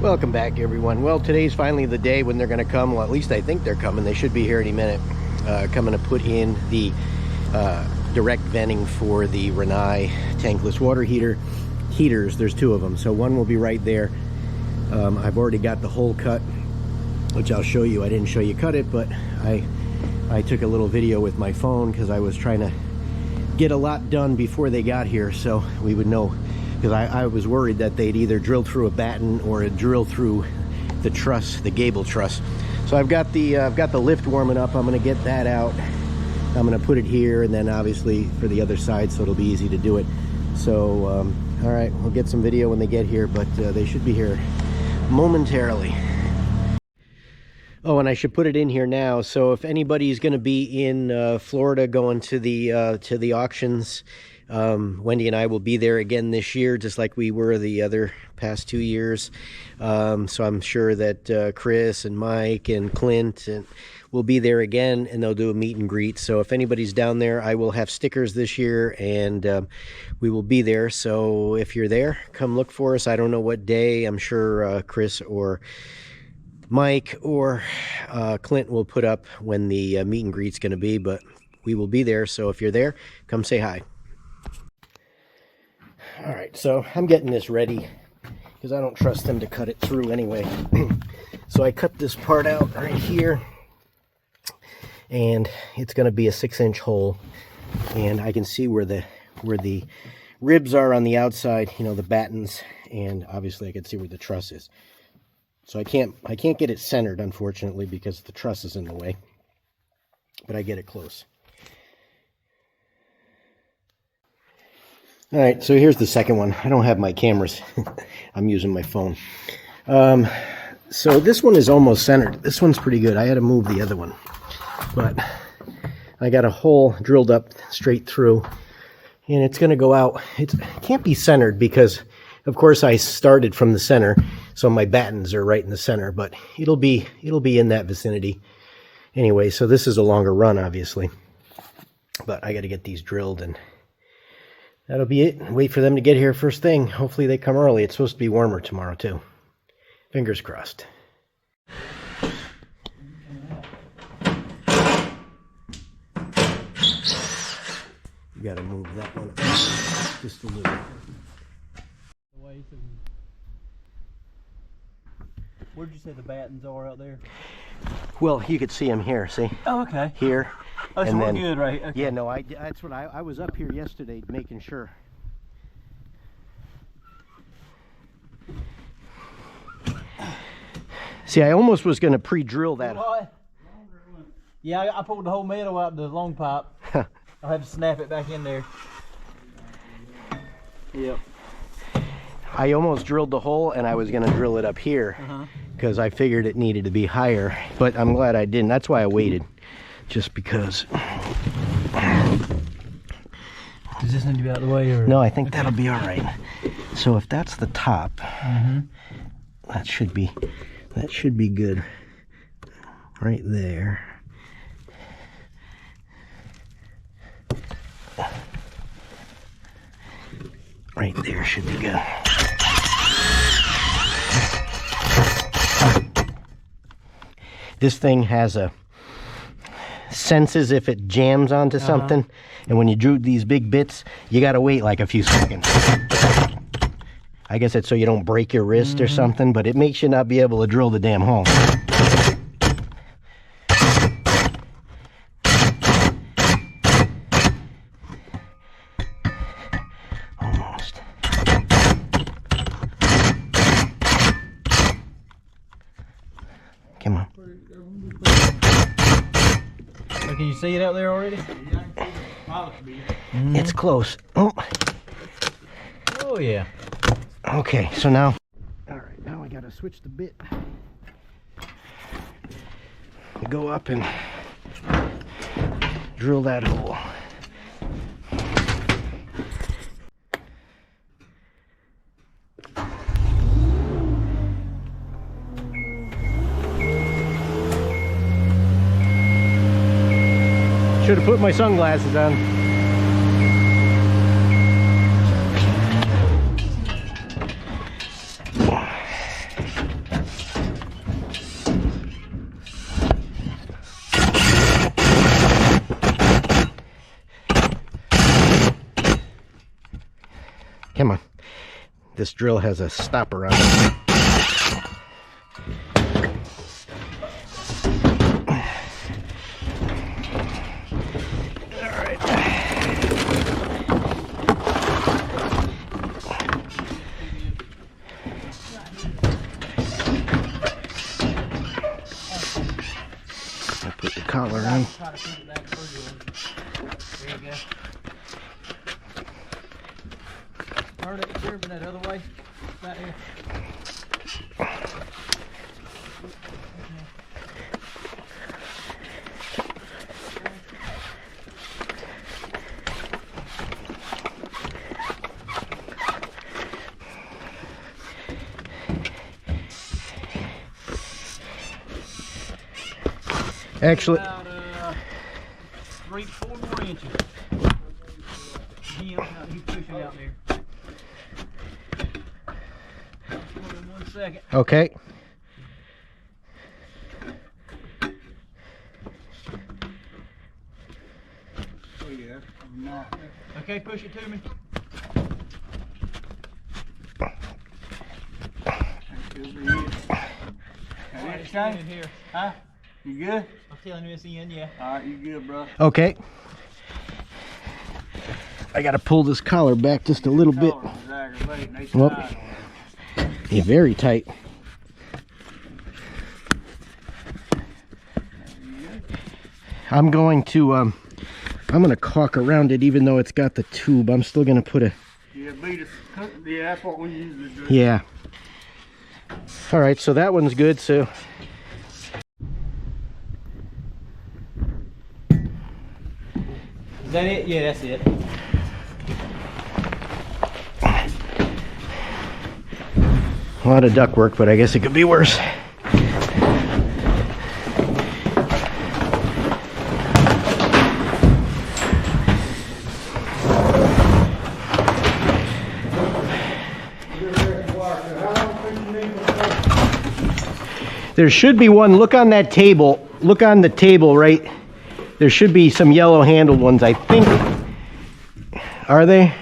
Welcome back, everyone. Well, today's finally the day when they're going to come. Well, at least I think they're coming. They should be here any minute. Coming to put in the direct venting for the Rinnai Tankless water heaters. There's two of them, so one will be right there. I've already got the hole cut, which I'll show you. I didn't show you cut it, but I took a little video with my phone because I was trying to get a lot done before they got here, so we would know. Because I was worried that they'd either drill through a batten or a drill through the truss, the gable truss. So I've got the lift warming up. I'm going to get that out. I'm going to put it here, and then obviously for the other side, so it'll be easy to do it. So all right, we'll get some video when they get here, but they should be here momentarily. Oh, and I should put it in here now. So if anybody's going to be in Florida going to the auctions, Wendy and I will be there again this year, just like we were the other past 2 years. So I'm sure that Chris and Mike and Clint will be there again, and they'll do a meet and greet. So if anybody's down there, I will have stickers this year, and we will be there. So if you're there, come look for us. I don't know what day. I'm sure Chris or Mike or Clint will put up when the meet and greet's going to be, but we will be there. So if you're there, come say hi. All right, so I'm getting this ready because I don't trust them to cut it through anyway. So I cut this part out right here, and it's going to be a 6-inch hole, and I can see where the ribs are on the outside, you know, the battens, and obviously I can see where the truss is. So I can't get it centered, unfortunately, because the truss is in the way, but I get it close. All right, so here's the second one. I don't have my cameras. I'm using my phone. So this one is almost centered. This one's pretty good. I had to move the other one, but I got a hole drilled up straight through, and it's going to go out. It can't be centered because, of course, I started from the center, so my battens are right in the center, but it'll be in that vicinity. Anyway, so this is a longer run, obviously, but I got to get these drilled, and that'll be it. Wait for them to get here first thing. Hopefully they come early. It's supposed to be warmer tomorrow too. Fingers crossed. You gotta move that one just a little. Where'd you say the battens are out there? Well, you could see them here. See? Oh, okay. Here. Oh, so we're good, right? Okay. Yeah, no, that's what I was up here yesterday making sure. See, I almost was going to pre-drill that. What? Yeah, I pulled the whole metal out the long pipe. I'll have to snap it back in there. Yep. I almost drilled the hole, and I was going to drill it up here because I figured it needed to be higher, but I'm glad I didn't. That's why I waited, just because. Does this need to be out of the way? Or? No, I think that'll be all right. So if that's the top, that should be good right there. Right there should be good. This thing has a senses if it jams onto something, and when you drew these big bits, you gotta wait like a few seconds. I guess it's so you don't break your wrist or something, but it makes you not be able to drill the damn hole. Almost. Come on. Can you see it out there already? It's close. Oh. Oh yeah. Okay, so now, all right, now I gotta switch the bit. Go up and drill that hole. Should have put my sunglasses on. This drill has a stopper on it. Put the collar on. Try to feed it back through. There you go. Turn it here, but that other way. Right here. Actually, About 4 more inches. He's pushing out there. Hold on 1 second. okay. Oh yeah. Okay, push it to me. It's in here. Huh? You good? I'm telling you it's in, yeah. Alright, you good, bro. Okay. I gotta pull this collar back just a little bit. Well, yeah, very tight. I'm going to caulk around it even though it's got the tube. I'm still gonna put a... Yeah, that's what we usually do. Yeah. Alright, so that one's good, so... Is that it? Yeah, that's it. A lot of duct work, but I guess it could be worse. There should be one. Look on that table. Look on the table, right? There should be some yellow handled ones, I think. Are they?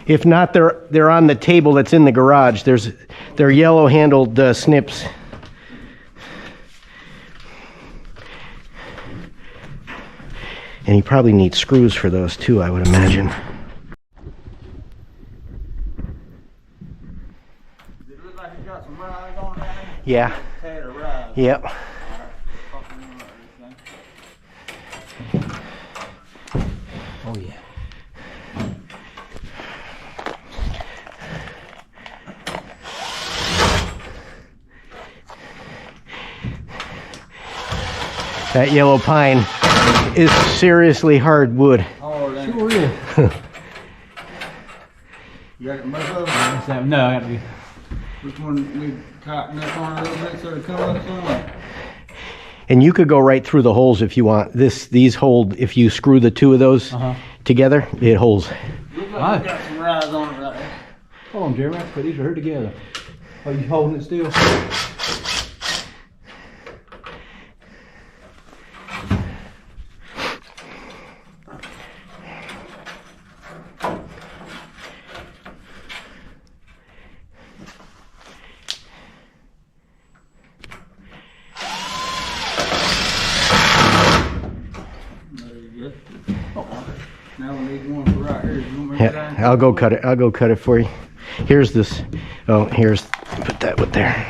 If not, they're on the table that's in the garage. They're yellow handled snips. And you probably need screws for those too, I would imagine. Does it look like it's got some rides on it? Yeah. Tad of rides. Yep. Oh yeah. That yellow pine is seriously hard wood. Oh, sure is. You got it most of them? No, I got to be. Which one we tighten this on a little bit so it comes up some? And you could go right through the holes if you want. These hold, if you screw the two of those together, it holds. Looks like got some rides on it right there. Hold on, Jeremy, I have to put these right together. Are you holding it still? Now we need one for right here. Yeah, I'll go cut it. I'll go cut it for you. Here's this. Oh, here's. Put that with there.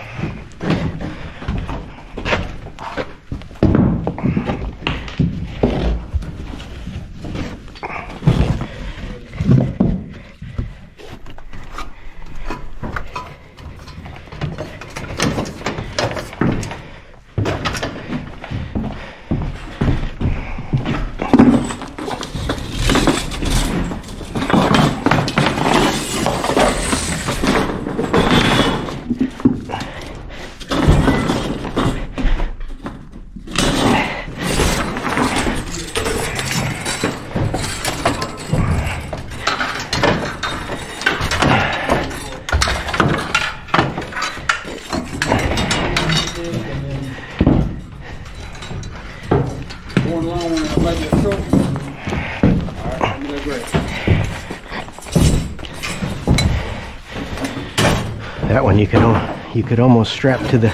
That one you could almost strap to the.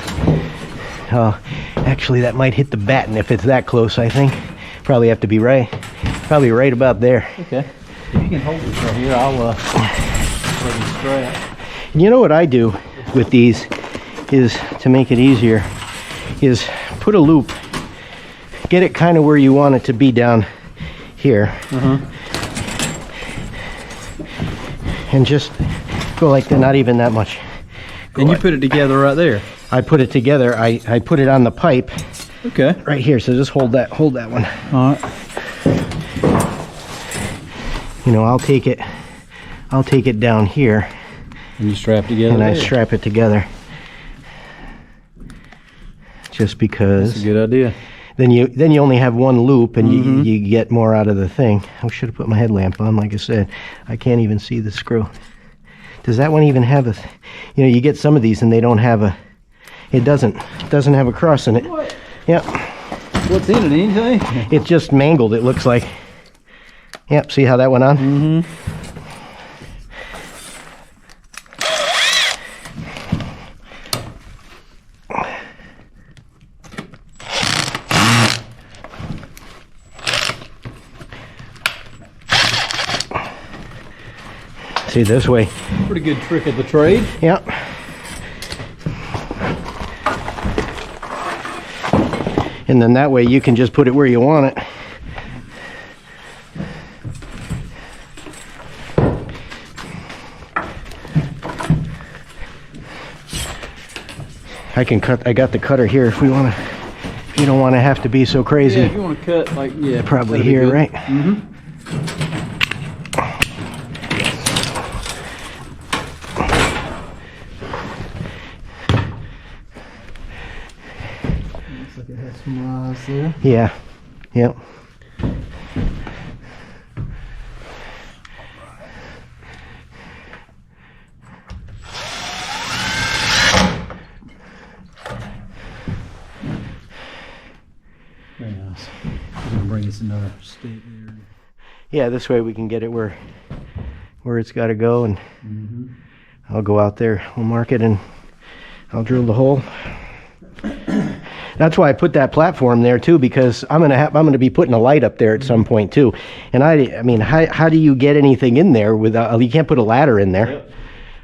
Actually, that might hit the batten if it's that close. I think probably have to be probably right about there. Okay. If you can hold it right here, I'll let you strap. You know what I do with these is to make it easier is put a loop, get it kind of where you want it to be down here, and just go like that. Not even that much. And you put it together right there. I put it together. I put it on the pipe. Okay. Right here. So just hold that one. All right. You know, I'll take it down here. And you strap together. And there. I strap it together. Just because. That's a good idea. Then you only have one loop, and you get more out of the thing. I should have put my headlamp on. Like I said, I can't even see the screw. Does that one even have a? You know, you get some of these and they don't have a. It doesn't have a cross in it. What? Yep. What's in it? Anything? It's just mangled. It looks like. Yep. See how that went on? Mm-hmm. See, this way. Pretty good trick of the trade. Yep. And then that way you can just put it where you want it. I got the cutter here if we want to, if you don't want to have to be so crazy. Yeah, if you want to cut, like, yeah. Probably here, right? Mm-hmm. Looks like it has some rise there. Yeah. Yep. Very nice. We're gonna bring us another stick there. Yeah, this way we can get it where it's got to go, and I'll go out there, we'll mark it, and I'll drill the hole. That's why I put that platform there too, because I'm gonna be putting a light up there at some point too. And I mean, how do you get anything in there without? You can't put a ladder in there. Yep.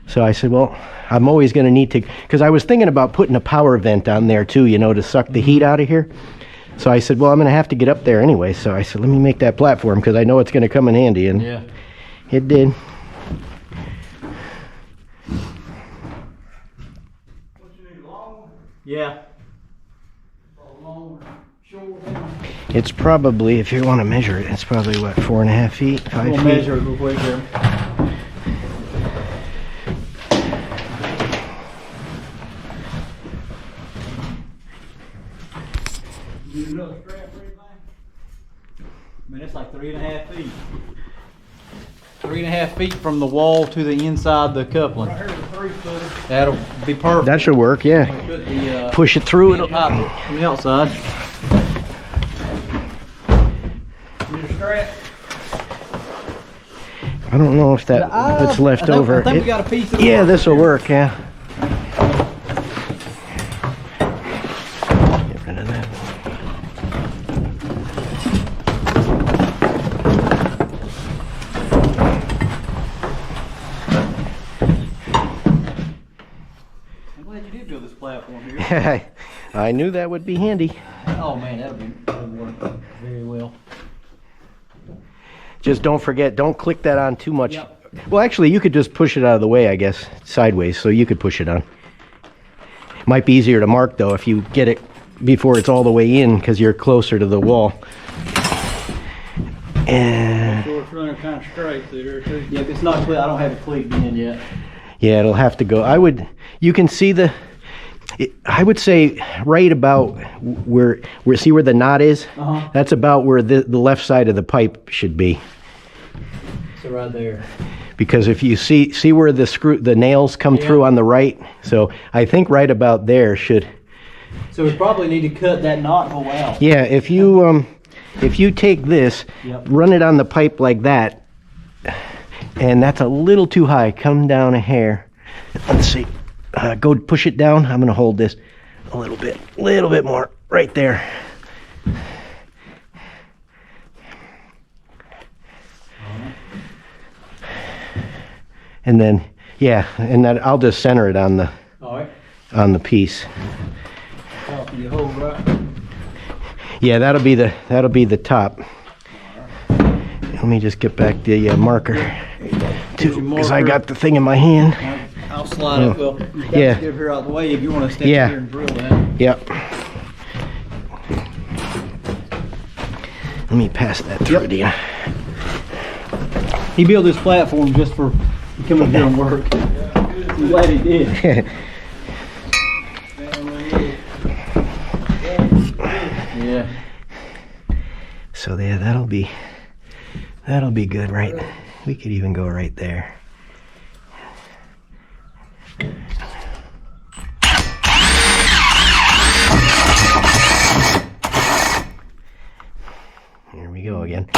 So I said, well, I'm always gonna need to, because I was thinking about putting a power vent on there too, you know, to suck the heat out of here. So I said, well, I'm gonna have to get up there anyway. So I said, let me make that platform because I know it's gonna come in handy, and Yeah. it did. Yeah. It's probably, if you want to measure it, it's probably what, 4.5 feet, 5 We'll feet. measure it real quick here. Need another strap or anything? I mean, it's like 3.5 feet. 3.5 feet from the wall to the inside the coupling. Right here, the 3-footer. That'll be perfect. That should work, yeah. Put the, Push it through. It'll, from the outside. Need a strap? I don't know if what's left over. I think we got a piece of it. Yeah, this will work, yeah. Get rid of that. I'm glad you did build this platform here. I knew that would be handy. Oh man, that'll work very well. Just don't forget, don't click that on too much. Yep. Well, actually, you could just push it out of the way, I guess, sideways, so you could push it on. Might be easier to mark, though, if you get it before it's all the way in, because you're closer to the wall. And So it's running kind of straight through there, too. Yeah, if it's not clear, I don't have it clicked in yet. yeah, it'll have to go. You can see I would say right about see where the knot is? Uh-huh. That's about where the left side of the pipe should be. So right there. Because if you see where the nails come through on the right, so I think right about there should. So we probably need to cut that knot and go out. Yeah, if you take this, run it on the pipe like that, and that's a little too high. Come down a hair. Let's see. go push it down. I'm gonna hold this a little bit more right there. And then, yeah, and then I'll just center it on the piece. You hold right. Yeah, that'll be the top. Let me just get back the marker too, because I got the thing in my hand. I'll slide it. Well, yeah. Get her out of the way if you want to step here and drill that. Yep. Let me pass that through to you. He built this platform just for coming here and work. I'm glad he did. Yeah. So yeah, that'll be good, right? We could even go right there. Here we go again.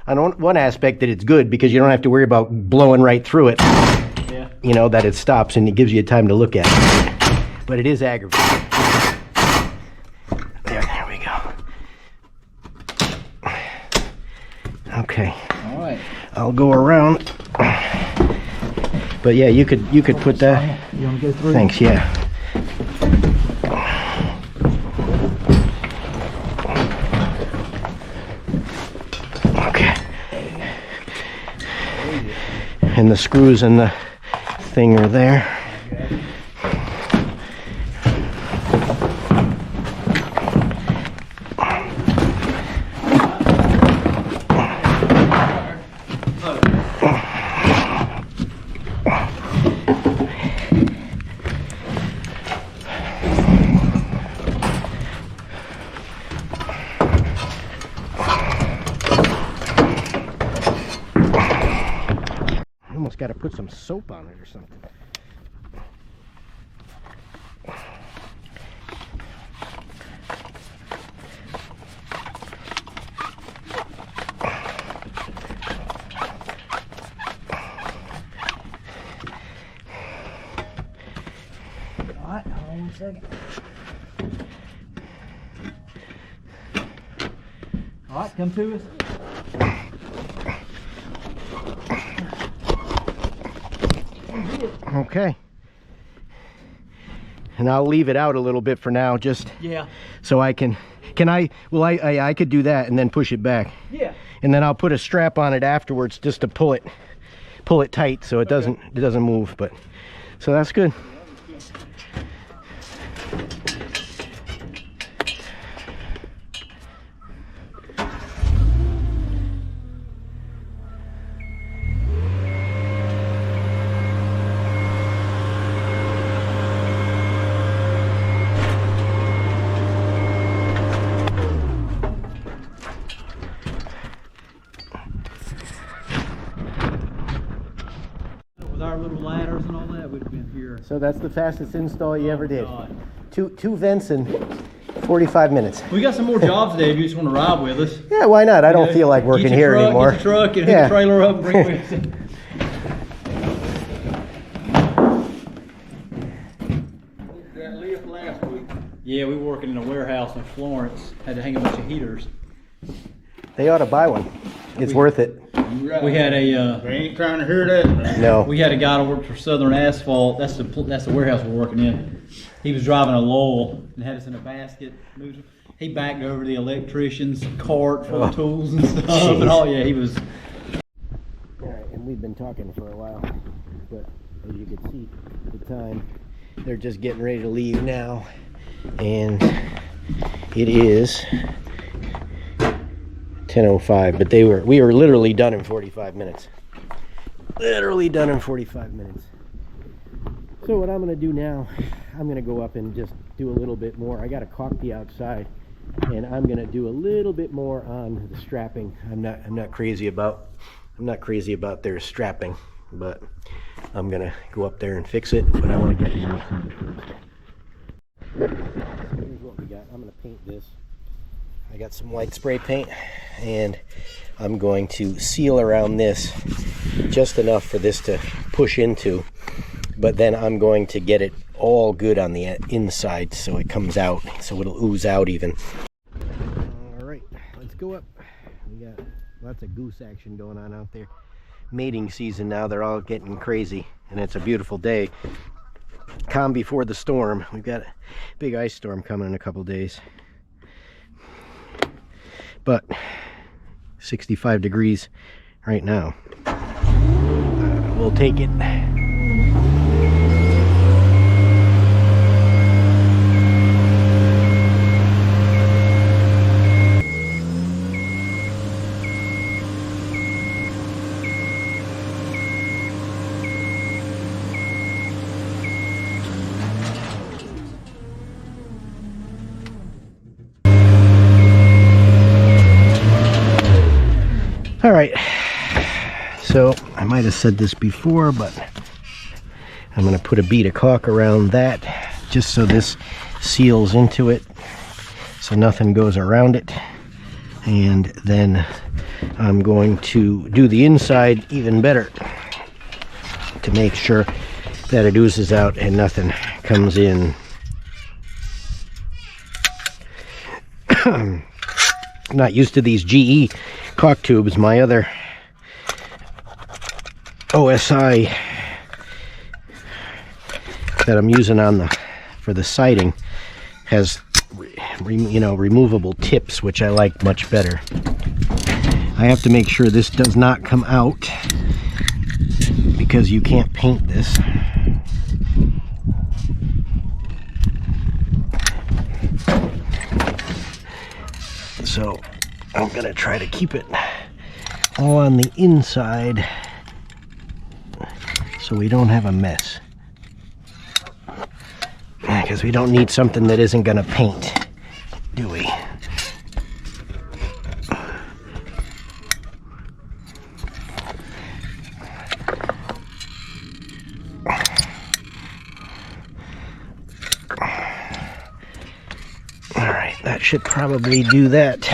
On one aspect that it's good because you don't have to worry about blowing right through it. Yeah. You know, that it stops and it gives you time to look at it. But it is aggravating. There we go. Okay. All right. I'll go around. But yeah, you could put that. You want to go through? Thanks, yeah. Okay. And the screws and the thing are there. Almost got to put some soap on it or something. Alright, hold on 1 second. Alright, come to us. Okay. And I'll leave it out a little bit for now, just so I can I could do that and then push it back. Yeah. And then I'll put a strap on it afterwards just to pull it tight so it doesn't move, but so that's good. Our little ladders and all that would have been here. So that's the fastest install you ever did. God. Two vents in 45 minutes. We got some more jobs today if you just want to ride with us. Yeah, why not? I don't feel like working Get your here truck, anymore. Get your truck and hook the trailer up and bring it with you. That lift last week. Yeah, we were working in a warehouse in Florence. Had to hang a bunch of heaters. They ought to buy one. It's worth it. We had a. They ain't trying to hear that. No. We had a guy that worked for Southern Asphalt. That's the warehouse we're working in. He was driving a Lowell and had us in a basket. He backed over the electrician's cart full of tools and stuff. Jeez. And all, yeah, he was. All right, and we've been talking for a while, but as you can see, the time they're just getting ready to leave now, and it is 10:05. But we were literally done in 45 minutes. Literally done in 45 minutes. So what I'm gonna do now, I'm gonna go up and just do a little bit more. I got a caulk outside, and I'm gonna do a little bit more on the strapping. I'm not crazy about their strapping, but I'm gonna go up there and fix it. But I want to get to first. Here's what we got. I'm gonna paint this. I got some white spray paint, and I'm going to seal around this just enough for this to push into, but then I'm going to get it all good on the inside so it comes out, so it'll ooze out even. All right, let's go up. We got lots of goose action going on out there. Mating season now, they're all getting crazy, and it's a beautiful day. Calm before the storm. We've got a big ice storm coming in a couple days. But 65 degrees right now. We'll take it. All right, so I might have said this before, but I'm going to put a bead of caulk around that just so this seals into it, so nothing goes around it. And then I'm going to do the inside even better to make sure that it oozes out and nothing comes in. I'm not used to these GE caulk tubes. My other OSI that I'm using for the siding has removable tips, which I like much better. I have to make sure this does not come out because you can't paint this. So I'm gonna try to keep it all on the inside so we don't have a mess, because we don't need something that isn't gonna paint, do we? All right, that should probably do that.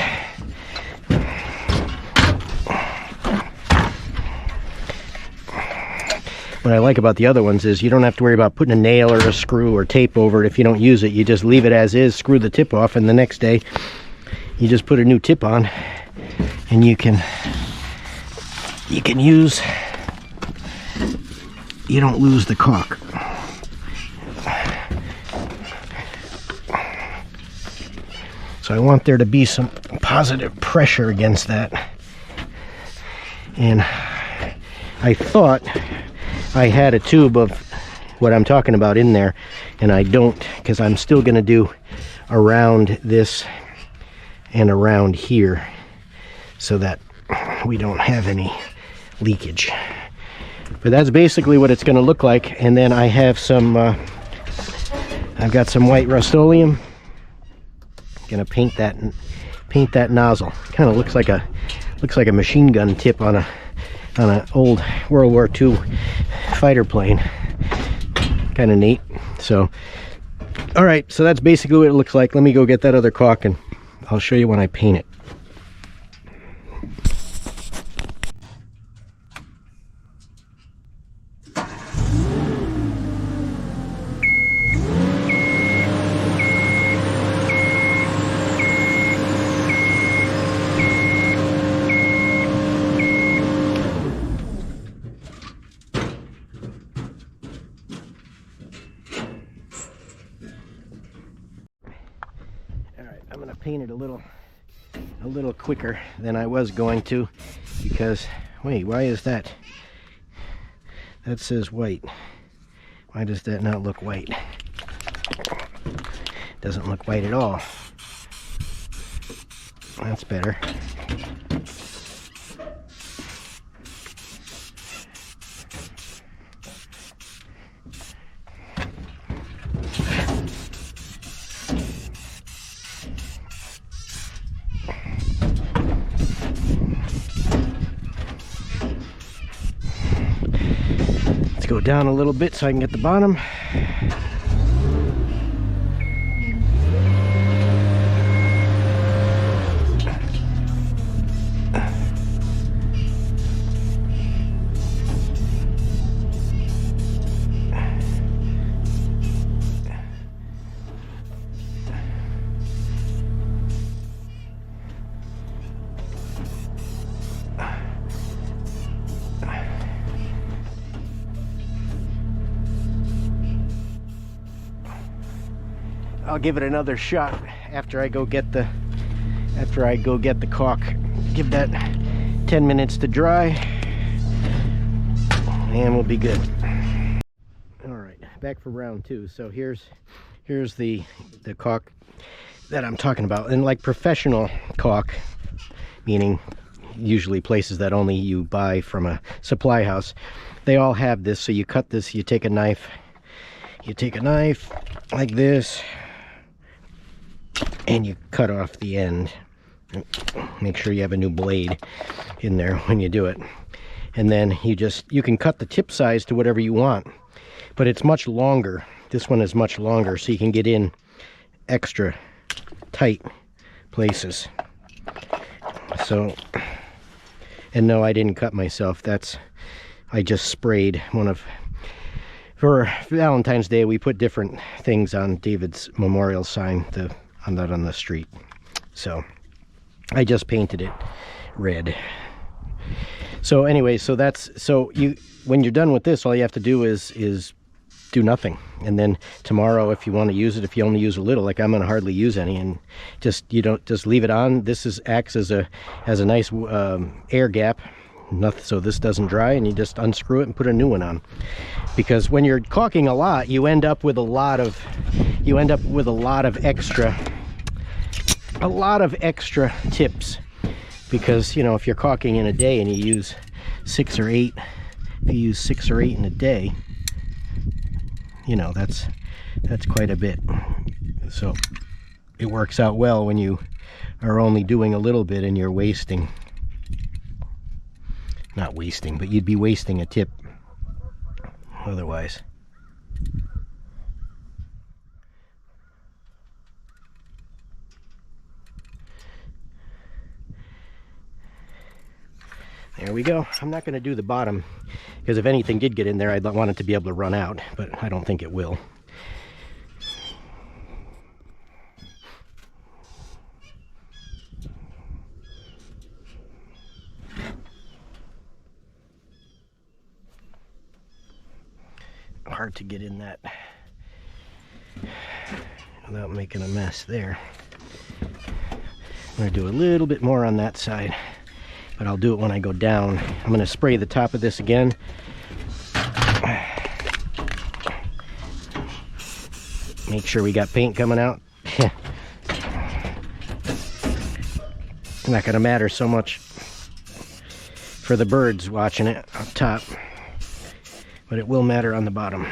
What I like about the other ones is you don't have to worry about putting a nail or a screw or tape over it if you don't use it. You just leave it as is, screw the tip off, and the next day you just put a new tip on, and you can use, you don't lose the caulk. So I want there to be some positive pressure against that. And I thought I had a tube of what I'm talking about in there, and I don't, because I'm still going to do around this and around here so that we don't have any leakage. But that's basically what it's going to look like. And then I have some I've got some white Rust-Oleum. Gonna paint that nozzle. Kind of looks like a machine gun tip on an old World War II fighter plane. Kind of neat. So, all right, so that's basically what it looks like. Let me go get that other caulk and I'll show you when I paint it. I'm going to paint it a little quicker than I was going to, because wait, why is that? That says white. Why does that not look white? Doesn't look white at all. That's better. Go down a little bit so I can get the bottom. I'll give it another shot after I go get the caulk. Give that 10 minutes to dry, and we'll be good. All right, back for round 2. So here's the caulk that I'm talking about. And like professional caulk, meaning usually places that only you buy from a supply house, they all have this. So you cut this, you take a knife like this, and you cut off the end. Make sure you have a new blade in there when you do it. And then you can cut the tip size to whatever you want, but it's much longer. This one is much longer, so you can get in extra tight places. So, and no, I didn't cut myself. I just sprayed for Valentine's Day, we put different things on David's memorial sign, on the street. So I just painted it red. So anyway, when you're done with this, all you have to do is do nothing. And then tomorrow, if you want to use it, if you only use a little, like I'm going to hardly use any, and just leave it on. This acts as a nice air gap. So this doesn't dry, and you just unscrew it and put a new one on. Because when you're caulking a lot, you end up with a lot of extra tips. Because, you know, if you're caulking in a day and you use 6 or 8, if you use 6 or 8 in a day, you know, that's quite a bit. So it works out well when you are only doing a little bit and you're wasting. Not wasting, but you'd be wasting a tip otherwise. There we go. I'm not going to do the bottom, because if anything did get in there, I'd want it to be able to run out, but I don't think it will. Hard to get in that without making a mess there. I'm going to do a little bit more on that side, but I'll do it when I go down. I'm going to spray the top of this again. Make sure we got paint coming out. It's not going to matter so much for the birds watching it up top, but it will matter on the bottom.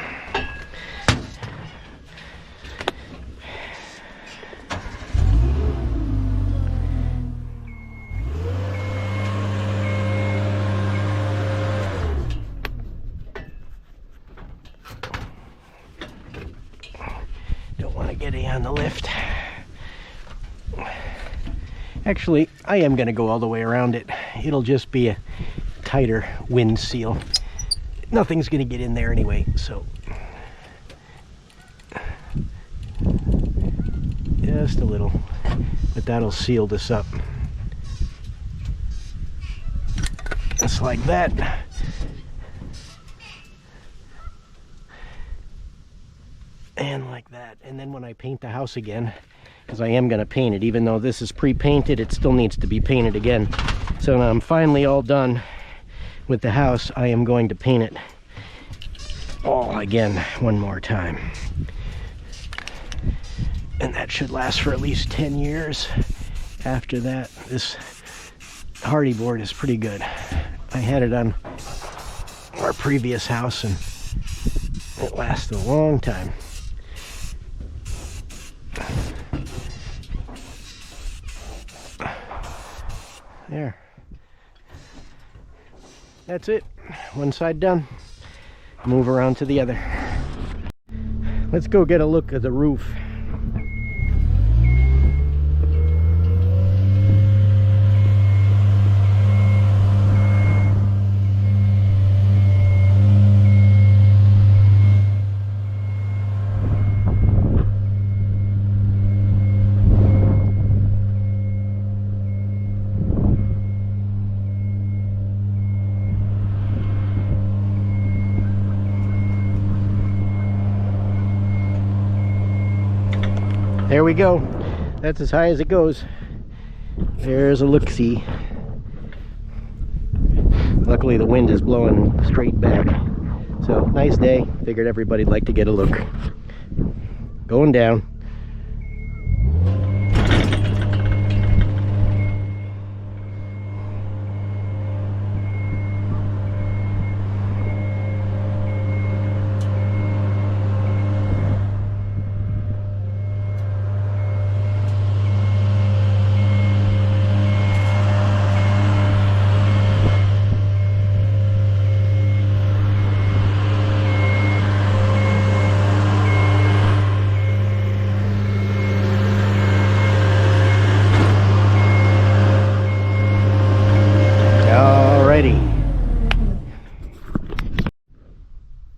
Don't want to get any on the lift. Actually, I am going to go all the way around it. It'll just be a tighter wind seal. Nothing's going to get in there anyway, so just a little, but that'll seal this up. Just like that. And like that. And then when I paint the house again, because I am going to paint it, even though this is pre-painted, it still needs to be painted again. So when I'm finally all done with the house, I am going to paint it all again one more time. And that should last for at least 10 years after that. This hardy board is pretty good. I had it on our previous house and it lasted a long time. There. That's it. One side done. Move around to the other. Let's go get a look at the roof. there we go. That's as high as it goes. There's a look-see. Luckily the wind is blowing straight back. So nice day. Figured everybody'd like to get a look. Going down.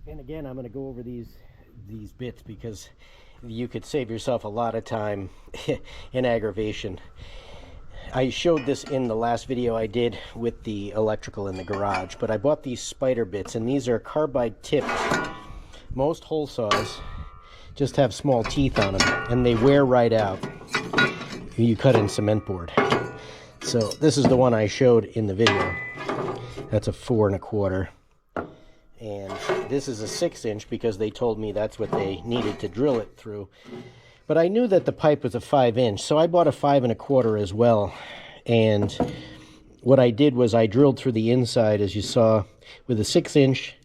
And again, I'm going to go over these bits because you could save yourself a lot of time and aggravation. I showed this in the last video I did with the electrical in the garage, but I bought these spider bits, and these are carbide tipped. Most hole saws just have small teeth on them, and they wear right out. You cut in cement board. So this is the one I showed in the video. That's a 4 1/4. And this is a 6-inch because they told me that's what they needed to drill it through. But I knew that the pipe was a 5-inch, so I bought a 5 1/4 as well. And what I did was I drilled through the inside, as you saw, with a 6-inch.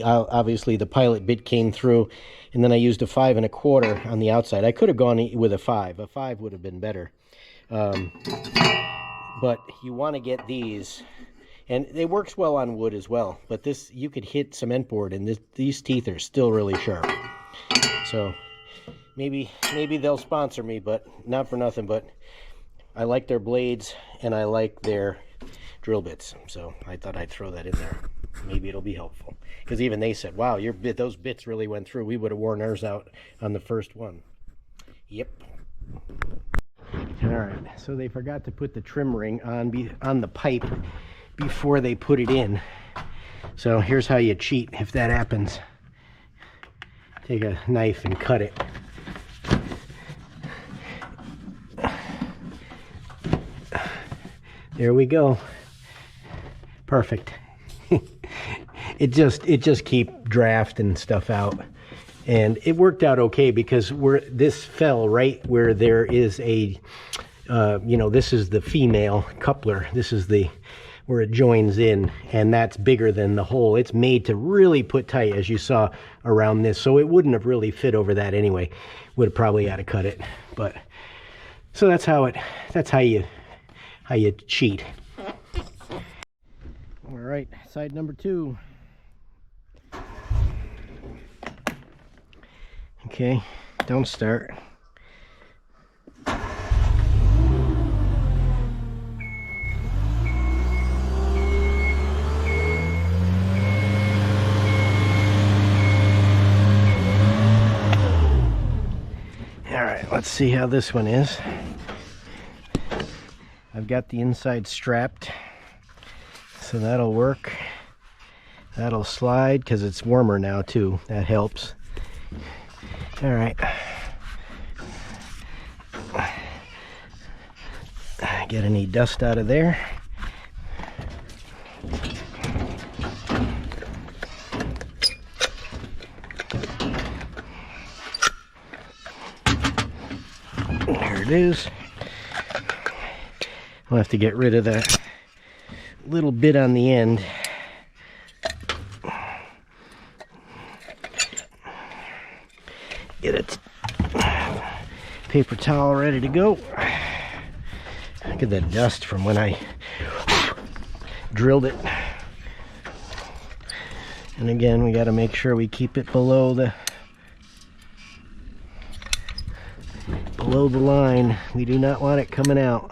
Obviously the pilot bit came through, and then I used a 5 1/4 on the outside. I could have gone with a 5. A 5 would have been better. But you want to get these, and it works well on wood as well. But this, you could hit cement board, and these teeth are still really sharp. So maybe they'll sponsor me, but not for nothing. But I like their blades, and I like their drill bits. So I thought I'd throw that in there. Maybe it'll be helpful. Because even they said, wow, those bits really went through. We would have worn ours out on the first one. Yep. All right, so they forgot to put the trim ring on the pipe before they put it in. So here's how you cheat if that happens. Take a knife and cut it. There we go. Perfect. It just keep draft and stuff out. And it worked out okay because this fell right where there is a, this is the female coupler. This is where it joins in, and that's bigger than the hole. It's made to really put tight, as you saw around this. So it wouldn't have really fit over that anyway. Would have probably had to cut it. But so that's how you cheat. All right, side number 2. Okay, don't start. All right, let's see how this one is. I've got the inside strapped, so that'll work. That'll slide because it's warmer now too. That helps. All right. Get any dust out of there. There it is. I'll have to get rid of that little bit on the end. Get a paper towel ready to go. Look at the dust from when I drilled it. And again, we got to make sure we keep it below the line. We do not want it coming out.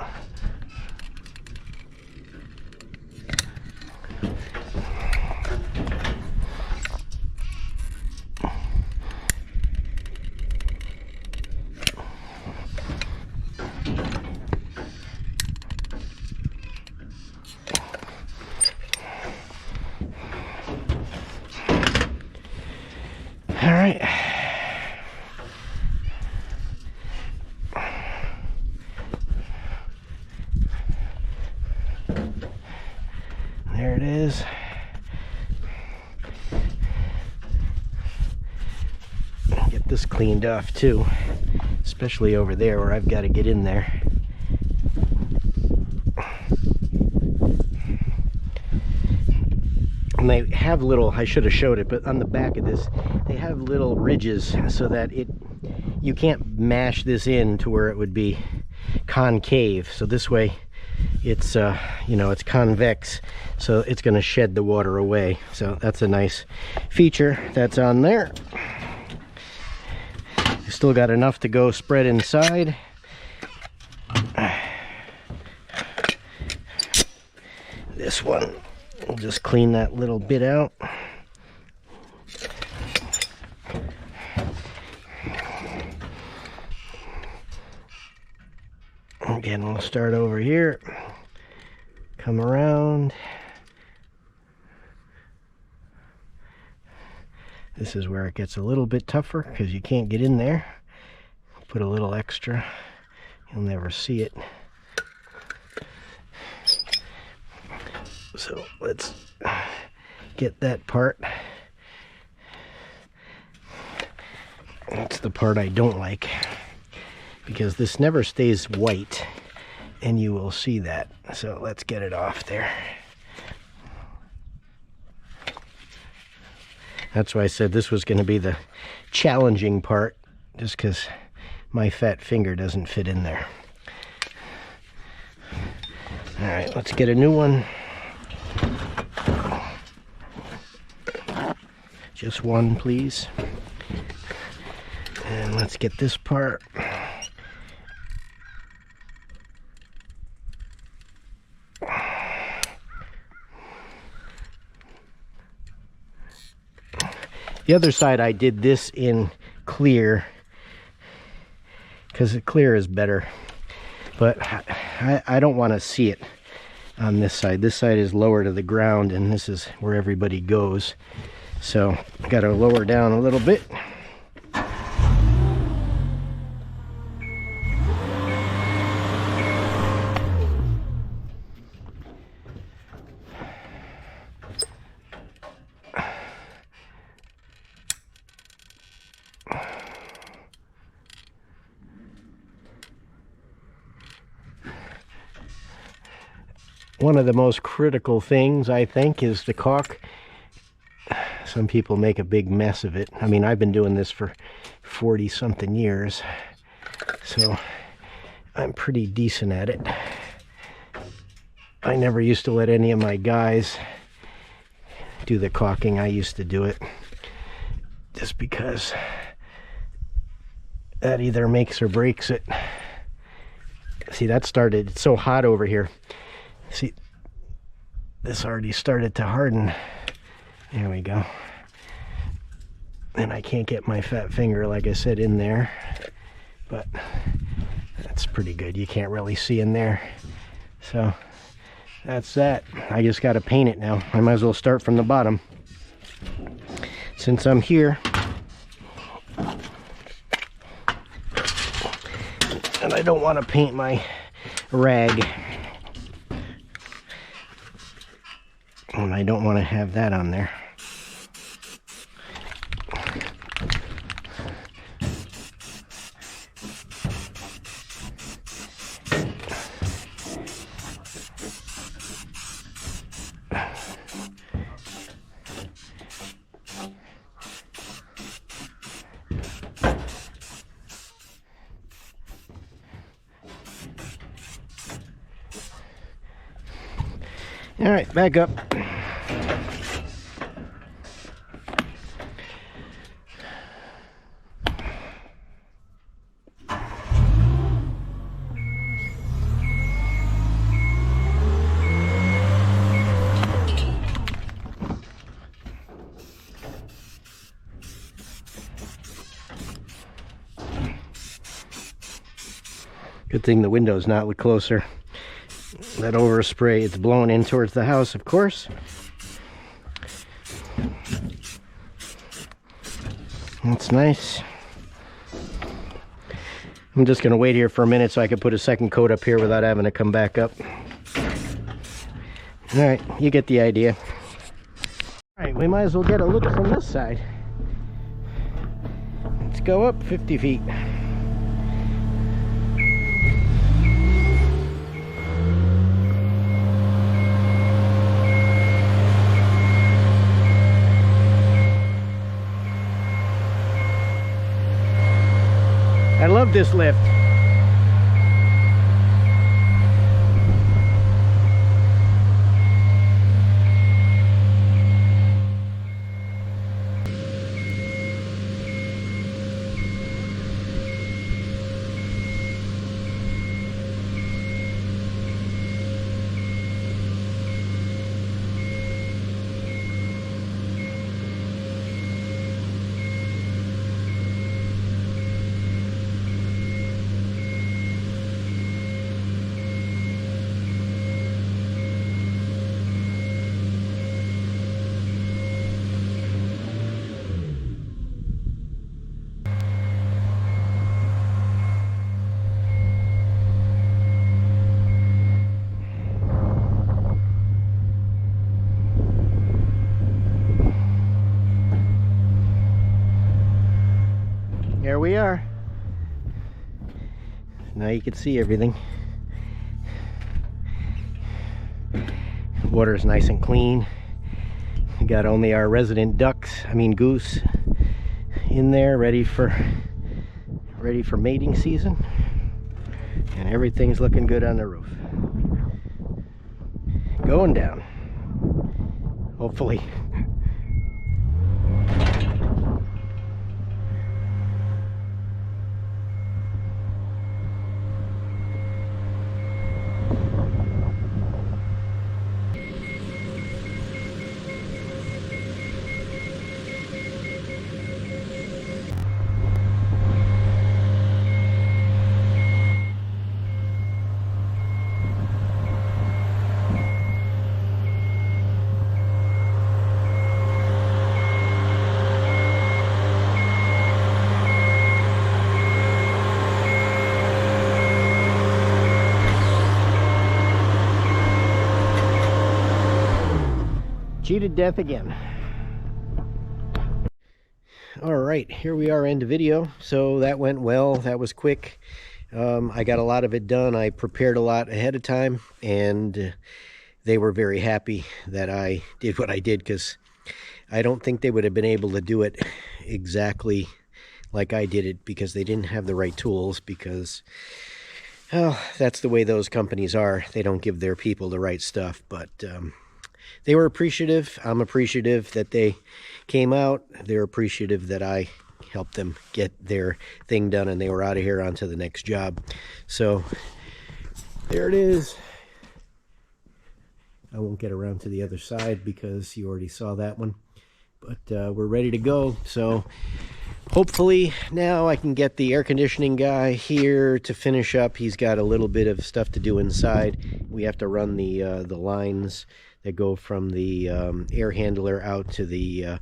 this cleaned off too, especially over there where I've got to get in there. And they have little, I should have showed it, but on the back of this, they have little ridges so that you can't mash this in to where it would be concave. So this way it's, you know, it's convex, so it's going to shed the water away. So that's a nice feature that's on there. Still got enough to go spread inside. This one, we'll just clean that little bit out. Again, we'll start over here, come around. This is where it gets a little bit tougher because you can't get in there. Put a little extra, you'll never see it. So let's get that part. That's the part I don't like, because this never stays white, and you will see that. So let's get it off there. That's why I said this was going to be the challenging part, just because my fat finger doesn't fit in there. All right, let's get a new one. Just one, please. And let's get this part. The other side I did this in clear, because the clear is better, but I don't want to see it on this side. This side is lower to the ground, and this is where everybody goes. So I got to lower down a little bit. One of the most critical things, I think, is the caulk. Some people make a big mess of it. I mean, I've been doing this for 40-something years, so I'm pretty decent at it. I never used to let any of my guys do the caulking. I used to do it just because that either makes or breaks it. See, that started, it's so hot over here. See, this already started to harden. There we go. And I can't get my fat finger, like I said, in there, but that's pretty good. You can't really see in there. So that's that. I just got to paint it now. I might as well start from the bottom since I'm here. And I don't want to paint my rag. And I don't want to have that on there. All right, back up. Good thing the window's not closer. That overspray, it's blowing in towards the house, of course. That's nice. I'm just going to wait here for a minute so I can put a second coat up here without having to come back up. Alright, you get the idea. Alright, we might as well get a look from this side. Let's go up 50 feet. I love this lift. There we are. Now you can see everything. Water is nice and clean. We got only our resident goose in there, ready for mating season. And everything's looking good on the roof. Going down. Hopefully. Cheated death again. All right, here we are, end of video. So that went well. That was quick. I got a lot of it done. I prepared a lot ahead of time, and they were very happy that I did what I did, because I don't think they would have been able to do it exactly like I did it, because they didn't have the right tools, because, well, that's the way those companies are. They don't give their people the right stuff, but they were appreciative. I'm appreciative that they came out. They're appreciative that I helped them get their thing done, and they were out of here onto the next job. So there it is. I won't get around to the other side because you already saw that one, but we're ready to go. So hopefully now I can get the air conditioning guy here to finish up. He's got a little bit of stuff to do inside. We have to run the lines that go from the air handler out to the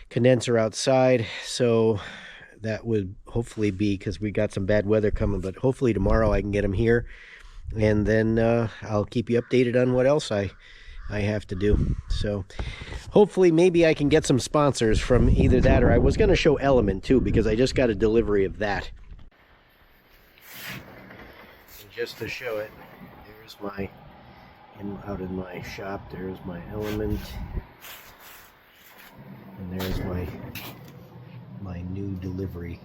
condenser outside. So that would hopefully be, because we got some bad weather coming, but hopefully tomorrow I can get him here, and then I'll keep you updated on what else I have to do. So hopefully maybe I can get some sponsors from either that, or I was going to show Element too, because I just got a delivery of that. And just to show it, there's my out in my shop, there's my Element, and there's my new delivery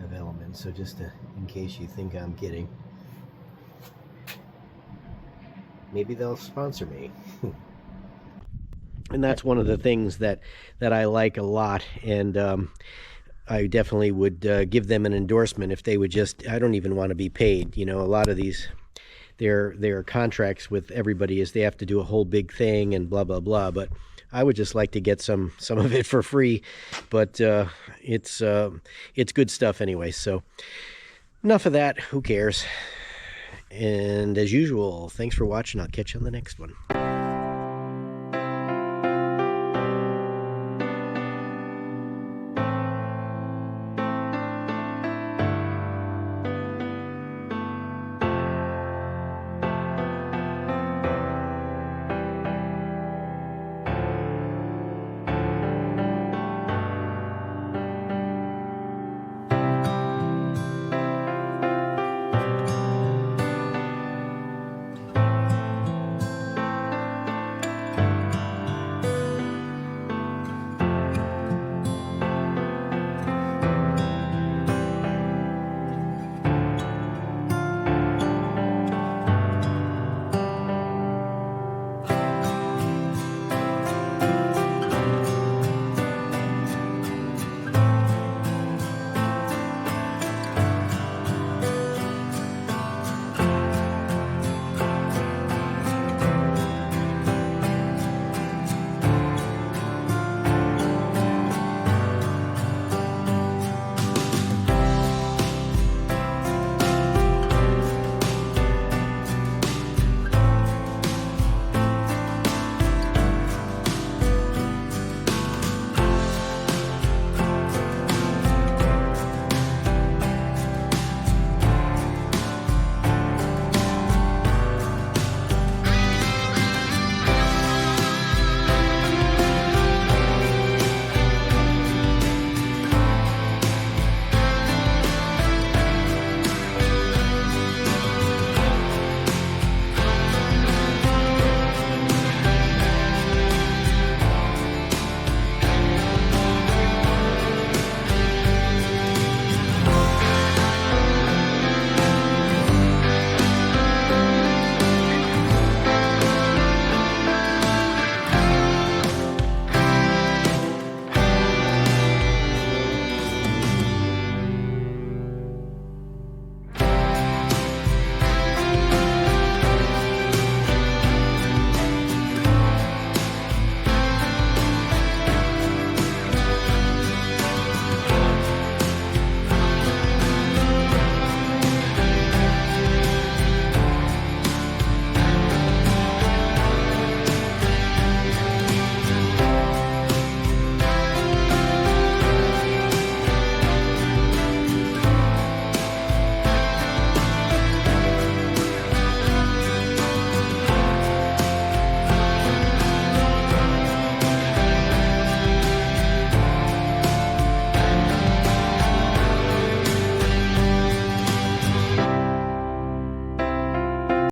of Element. So just in case you think I'm kidding, maybe they'll sponsor me. And that's one of the things that I like a lot, and I definitely would give them an endorsement if they would just, I don't even want to be paid. You know, a lot of these, their contracts with everybody is they have to do a whole big thing and blah blah blah, but I would just like to get some of it for free. But it's good stuff anyway. So enough of that, who cares. And as usual, thanks for watching. I'll catch you on the next one.